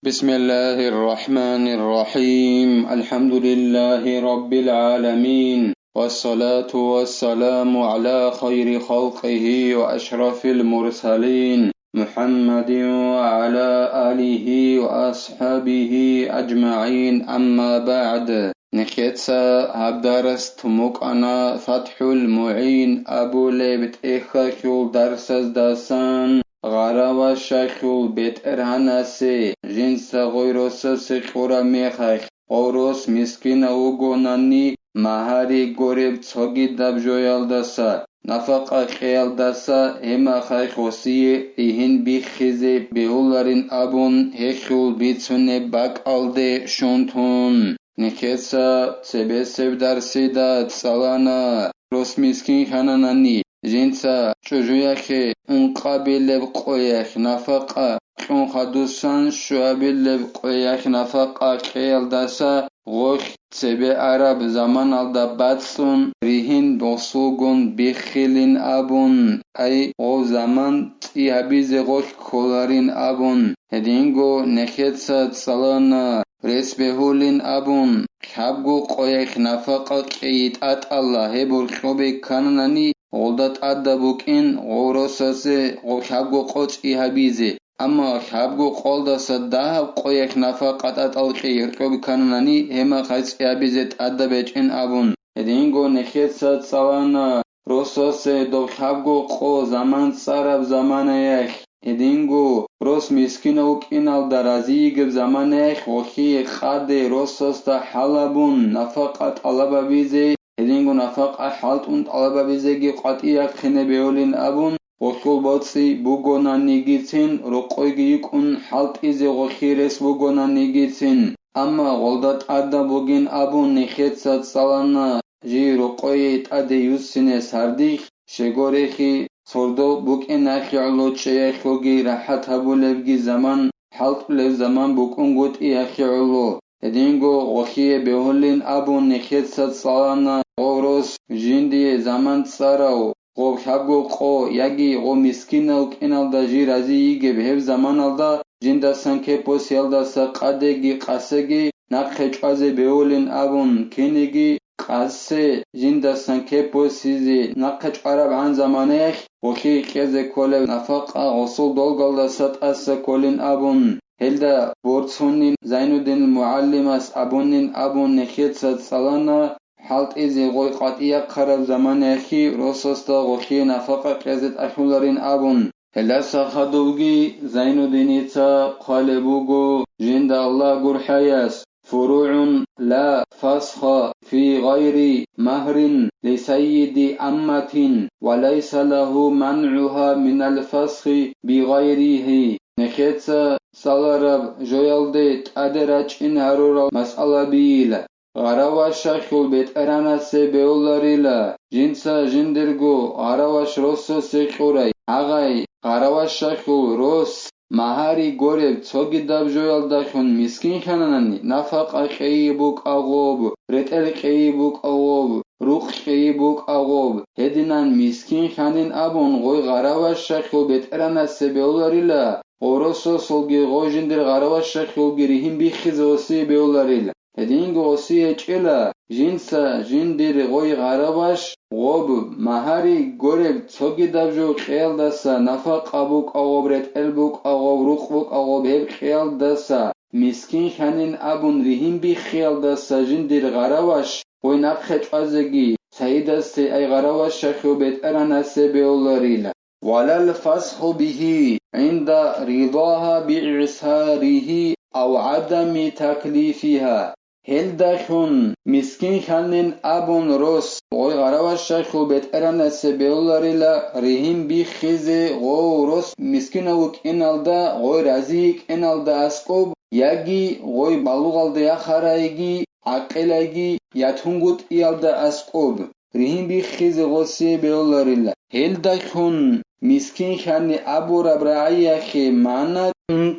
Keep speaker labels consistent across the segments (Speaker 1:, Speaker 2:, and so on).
Speaker 1: بسم الله الرحمن الرحيم الحمد لله رب العالمين والصلاة والسلام على خير خلقه وأشرف المرسلين محمد وعلى آله وأصحابه أجمعين أما بعد نكتسا هبدرس تموك أنا فتح المعين أبو ليبت إخاكو درس داسان غاروا شيخو بيت إرهاناسي جنس غيروس سيخورا ميخايخ أوروس مسكين أوغوناني مهاري غوريب تسوغي دابجويالداسا نفقا خيالداسا هما خايخ وسي إهن بيخيزي بيولارين أبون هيخول بيتسوني باك ألدي شونتون نكيسا تسبسب درسيدا تسالانا روس مسكين خاناناني جنسا چوجوياخي انقابل بقوياخ نفقا خون خدوسان شوابل بقوياخ نفقا خيال داسا غوخ تسبي عرب زمان الدا باتسون ريهن بوصوغون بخيلين أبون أي غو زمان تيهبيز غوخ كولارين أبون هدينغو نخيتسا تسالانا ريس بهولين أبون خابغو قوياخ نفقا كيت أت الله هبور خوبي كانناني غولدات أدى بوكين غوروساسي غوخابغو قوش إيهابيزي أما خابغو قولدا سداها قويخ نفاقات أتالخي يركوب كانوناني هما خيس إيهابيزيت أدى بيجين أبون هدينغو نخيت ساد سوانا روساسي دو خابغو قو زمان سارب زمان يخ هدينغو روس مسكينو كينال درازيغ زمان يخ وخي خادي روساس دا حلبون نفاقات ألبا بيزي هدينغو نفاق حالت und alaba bizegi qatiya khine beolin abun okhul botsi bugona nigitsin roqoygi yukun halt izi gokhires bugona nigitsin amma goldat adda bugin abun nikhetsa salana ji roqoyit ade yusine sardikh shegorekhi sordo bukin akhi'lo cheyekhogi rahat habulevgi zaman halt lev zaman bukun gut akhi'lo هدينغو غخيه بهولين أبو نخيتسات صالنا غوروس جندي زمان تساراو غو خابغو قو ياگي غو مسكينو كينال دا جي رازي يگي بهف زمان الدا جندا سنكي پوسيال دا ساقادگي قاسگي نقخي چوازي بهولين أبون كينيگي قاسي جندا سنكي پوسيزي نقخي چوارب عن زمانيخ غخي خيزي كولي نفاق غصول دولگال دا سات أسا كولين أبون هلدا بورتسونين زينودين المعلمس أبونين أبون نخيتسات صالنا حالت إزي غوي قاتيا قرب زمان أخي روسوستا غوخي نفقا قيزت أخولارين أبون هلا ساخدوغي زينودينيتا قالبوغو جند الله قرحياس فروع لا فسخ في غير مهر لسيد أمة وليس له منعها من الفسخ بغيره نخيتسا سالارب جويالدي تادراج إن هرورا مسألة بيلا غراواش شاخول بيت أراناسي بيولاريلا جنسا جندرغو غراواش روسو سيخوري أغاي غراواش شاخول روس مهاري غورب توغي داب جويالداخون مسكين خاناناني نفق أخيبوك أغوب رتل خيبوك أغوب روخ خيبوك أغوب هدينان مسكين خانين أبون غوي غراواش شاخول بيت أراناسي بيولاريلا أوروسو سولغي غوجندر غراواش شاخول ريهم بيخيزوسي بيولاريلا هدينغو وسيه چلا جنسا جندر غوي غراواش غوب مهاري غورب توغي دابجو خيال داسا نفق أبوك أغوب رت البوك أغوب روخ بوك أغوب هب خيال داسا مسكين خانين أبون ريهم بخيال داسا جندر غراواش غوي نقخج أزگي سيدستي أي غراواش شاخو بيت أراناسي بيولاريلا ولا الفسخ به عند رضاها بإعساره أو عدم تكليفها هل داخون مسكين خانين أبون روس غوي غراواش شاخو بيت أراناسي بيولاريلا ريهم بخيزي غو روس مسكين اوك إنالدا غوي رازيك إنالدا أسكوب ياگي غوي بالوغالدا يخارايگي عقلايگي ياتونگوت إيالدا أسكوب ريهم بخيزي غوسي بيولاريلا هل داخون مسكين خاني أبو ربرعي خي معنا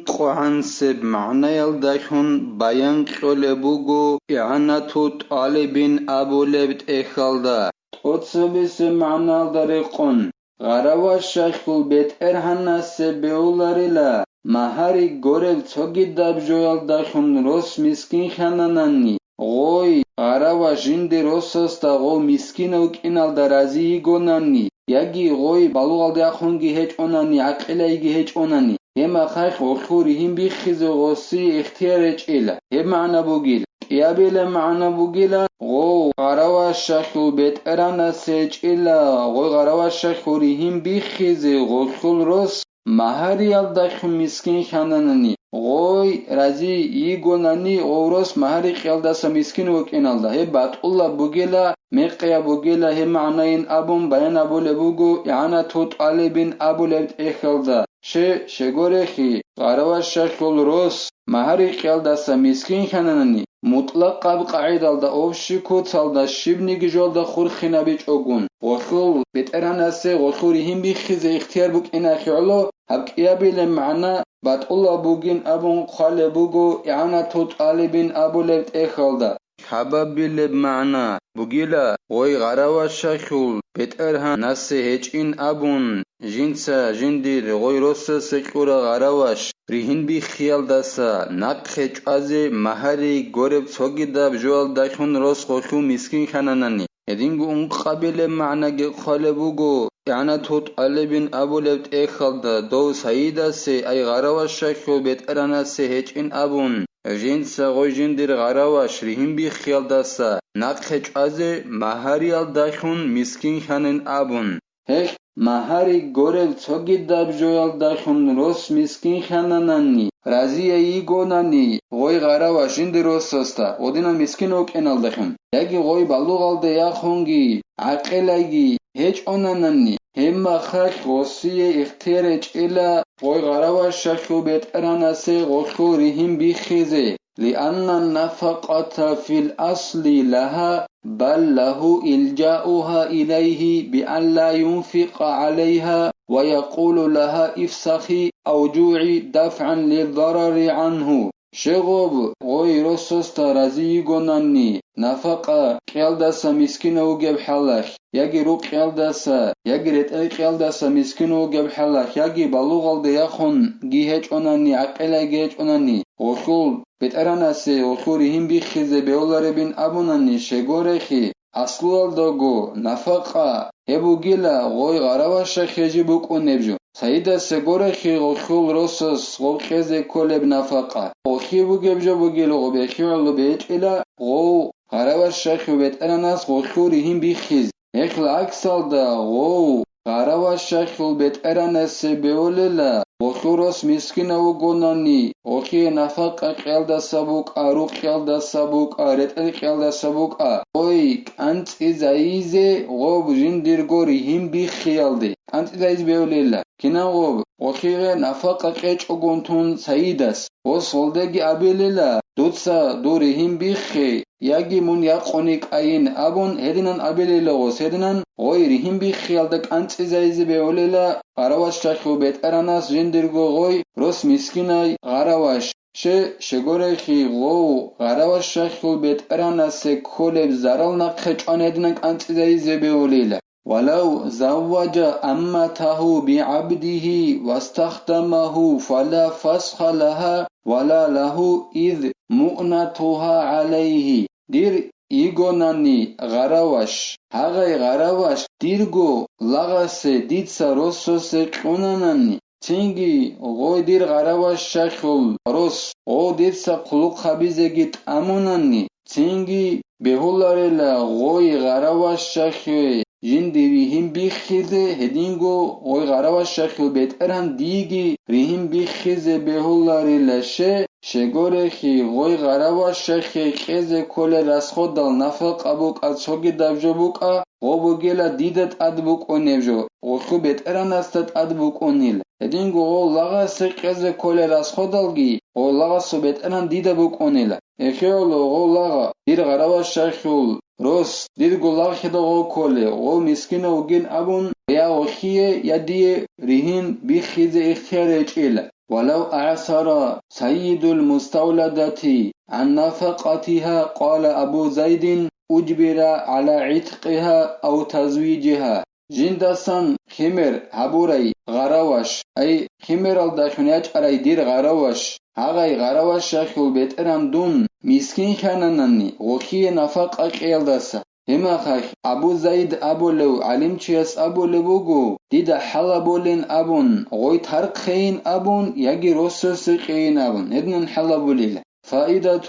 Speaker 1: قوانسب معنى يلداخون بيان قلبوغو إعانة طالبين أبو لبت إخالدا تقصبس معنى الدريقون غراواش شاخل بيت إرهانا سبيولاريلا Mahari gorev tsogidab joyal dakhun ros miskin khananani. Goi garawa jinde rosos da go miskina ukinal da razi gonani. Yagi goi balugal dakhungi hech onani aqilagi hech onani. Hema khakh okhuri him bikhizo gosi ikhtiyar ila. He maana bugil. Yabile maana bugila go garawa shakhu bet erana sech ila go garawa shakhuri him bikhize go khul ros Mahari al dakhun miskin khananani. Goi razi igonani oros mahari qeldasa miskin ukinalda. He batullah bugila meqya bugila he maanain abun bayan abule bugu yana tut alibin abulet ekhalda. Shegorehi garawa shakul ros mahari qeldasa miskin khananani. Mutlaq qab qaidalda ovshi kutalda shibni gijolda khurkhina bichogun. Gokhul beteranase gokhuri him bikhize ikhtiyar bukina khiolo Habkiabile maana batullah bugin abun khale bugu yana tut alibin abulet ekhalda. Hababile maana bugila goy garawa shakul beterhan nase hechin abun jinsa jindir goy rossa sekura garawash rihin bi khiyaldasa naqhe aze mahari goreb sogidab joal dakhun ros khokhu miskin khananani. Edingu unqabile maana ge khale bugu yana tut alibin abulet ekhalda do saida se ay garawa shakul beterana se hechin abun jinsa goy jindir garawash rihin bi khiyaldasa naqhe aze mahari al dakhun miskin khanen abun. Hek mahari gorev tsogidab joyal dakhun ros miskin khananani. Raziya igonani goy garawa jindir rosasta odina miskin okenal dakhun. Yagi goy balugalde yakhungi aqelagi hech onanani. Hemma khak gosiye ikhtiyar ila goy garawa shakhu beterana se gokhu rihim bikhize. لأن النفقة في الأصل لها بل له إلجاؤها إليه بأن لا ينفق عليها ويقول لها افسخي أو جوعي دفعا للضرر عنه شغب غوي رسوس ترازي غناني نفقة قيلدسا مسكينو جب حلخ يجي رو قيلدسا يجي رتقل قيلدسا مسكينو جب حلخ يجي بلوغل ديخون جيهج أناني عقلا جيهج أناني وخول بترانسي وخوري هم بيخيزي بيولار بين أبوناني شغوريخي أصلوال دوغو نفقة هبو جيلا غوي غراواشا خيجي بوكو نبجو سيدا سغوريخي غوخول روسوس غوخيزي كولب نفقة غوخي بوغيبجو بوغيلو غوبيخيولو بيج إلا غو غراواشا خيو بترانس غوخوري هم بيخيز يخل عكسال دا غو غراواشا خيو بترانسي بيوليلا غوخوروس مسكينة وغوناني غوخي نفقة قيلدا سابوك رو قيلدا سابوك رتقل قيلدا سابوك غويك أنت إزايزي غوب جندير غوري هم بيخيالدي أنت إزايز بيوليلا كنا غوب غوخي نفقة قيچ أغونتون سايداس غوصولدگي أبيليلا دوتسا دوري هم بيخي ياگي مون يقونيك أين أبون هدنان أبيليلا غوص هدنان غويري هم بيخيالدك أنت إزايز بيوليلا غراواش شاخو بيت أراناس جندرگو غوي روس مسكيناي غراواش شگورخي غو غراواش شاخو بيت أراناس كولب زرال نقخج آن هدنان أنت إزايز بيوليلا ولو زوج أمته بعبده واستخدمه فلا فسخ لها ولا له إذ مؤنتها عليه دير إيغوناني غراواش هاغي غراواش ديرغو لغاسي ديتسا روسوسي قوناناني تينغي غوي دير غراواش شاخل روس غو ديتسا قلوق خبيزيگيت أموناني تينغي بهولاريلا غوي غراواش شاخل جندي هم بيخيزه هدينغو غوي غراواش شاخل بيت اران ديگي ريهم بيخيزه بهولاري لشه شگورخي غوي غراواش شاخل خيزه كل رسخو دال نفق ابوك اتشوگي دابجوبوك غوبو گيلا ديدت ادبوك اونيبجو غوخو بيت اران استت ادبوك اونيل هدينغو غو لغاس خيزه كل رسخو دالگي غو لغاسو بيت اران ديدبوك اونيلا اخيولو غو لغا دير غراواش شاخل روس دير گولاغ خدا غو كولي غو مسكين وگين أبون يا وخيه يدي رهين بخيز اختيار اجيلا ولو أعثر سيد المستولدة عن نفقتها قال أبو زيد أجبر على عتقها أو تزويجها جندسان خمر هبوري غراوش أي خمر الدخنياج على دير غراوش هاغي غراوش شخول بيت دون مسكين خانانني وخي نفق أقيل هما خاخ أبو زيد أبو لو علم چيس أبو لبوغو ديدا حلبولين أبون غوي ترق خين أبون يجي رسس خين أبون ادنن حلبوليل فائدة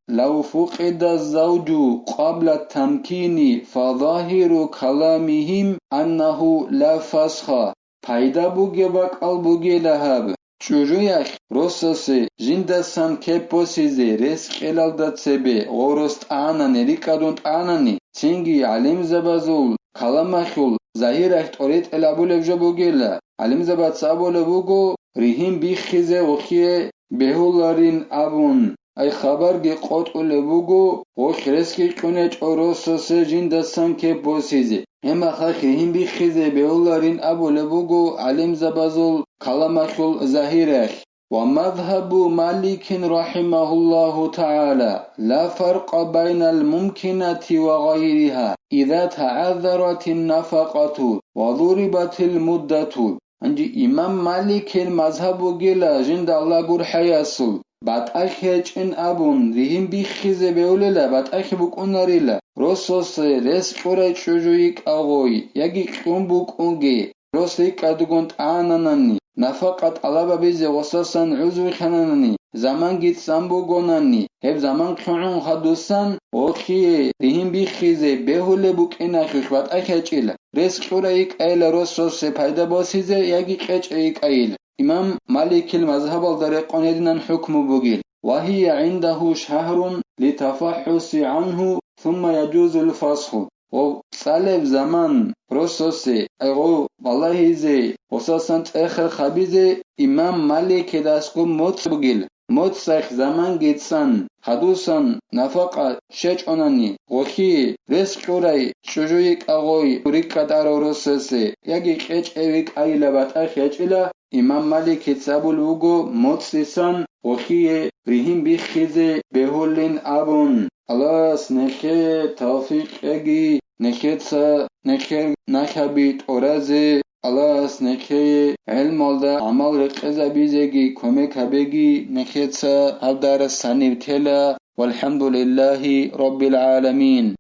Speaker 1: لو فقد الزوج قبل التمكين فظاهر كلامهم أنه لا فسخ پایدا بوگه و قلبوگه لهب چوجویخ روسوسه جندسان که پوسیزه رسق الالدت سبه غورست آنانه ریکادونت آنانه چنگی علم زبازول کلامخول ظاهرخ توريت الابول بوگه علم زبات سابول بوگو ریهم بیخیزه وخیه بهولارین ابون ای خبر گی قطع بوگو وخ رسقی کنه چوروسوسه جندسان که پوسیزه هما خاخرهم بخيزه بيولارين أبو لبوغو علم زبازول كلامخول زهيرخ ومذهب مالك رحمه الله تعالى لا فرق بين الممكنة وغيرها إذا تعذرت النفقة وضربت المدة عندي إمام مالك المذهب جلا جند الله قر حياسول بعد أخيج أبون ذهن بخيزه بيوللا بعد أخي ناريلا روسوس رس قرأ شجويك أغوي يجي قوم بكونجي روسيك أدغنت آنانني نفقت على بيزي وسوسا عزو خنانني زمان جيت سامبو غوناني هب زمان خنون خدوسان وخي ذهن بخيزه بيوللا بكينا خشبات أخيجيلا رس قرأيك أيلا روسوس پايدا باسيزه يجي قيج أيك أيلا إمام مالك المذهب الدريقون يدنا حكم بوغيل وهي عنده شهر لتفحص عنه ثم يجوز الفسخ وصالب زمان بروسوسي ايغو والله زي وساسنت اخر خبيزي إمام مالك داسكو موت بوغيل موت سيخ زمان جيتسان خدوسان نفقه شج اوناني وخي رزق راي شجويك اغوي وريكات اروروسسي يجي قيج ايويك ايلبات اخيجلا إمام مالك تسابول وغو موتسيسان وخي ريهم بخيزه بهولين أبون الله نخي توفيق اگي نخيتسا نخير نخبيت أورازي الله نخي علم الدا عمل رقزة بيزيگي كوميك هبگي نخيتسا هبدار السنيب تلا والحمد لله رب العالمين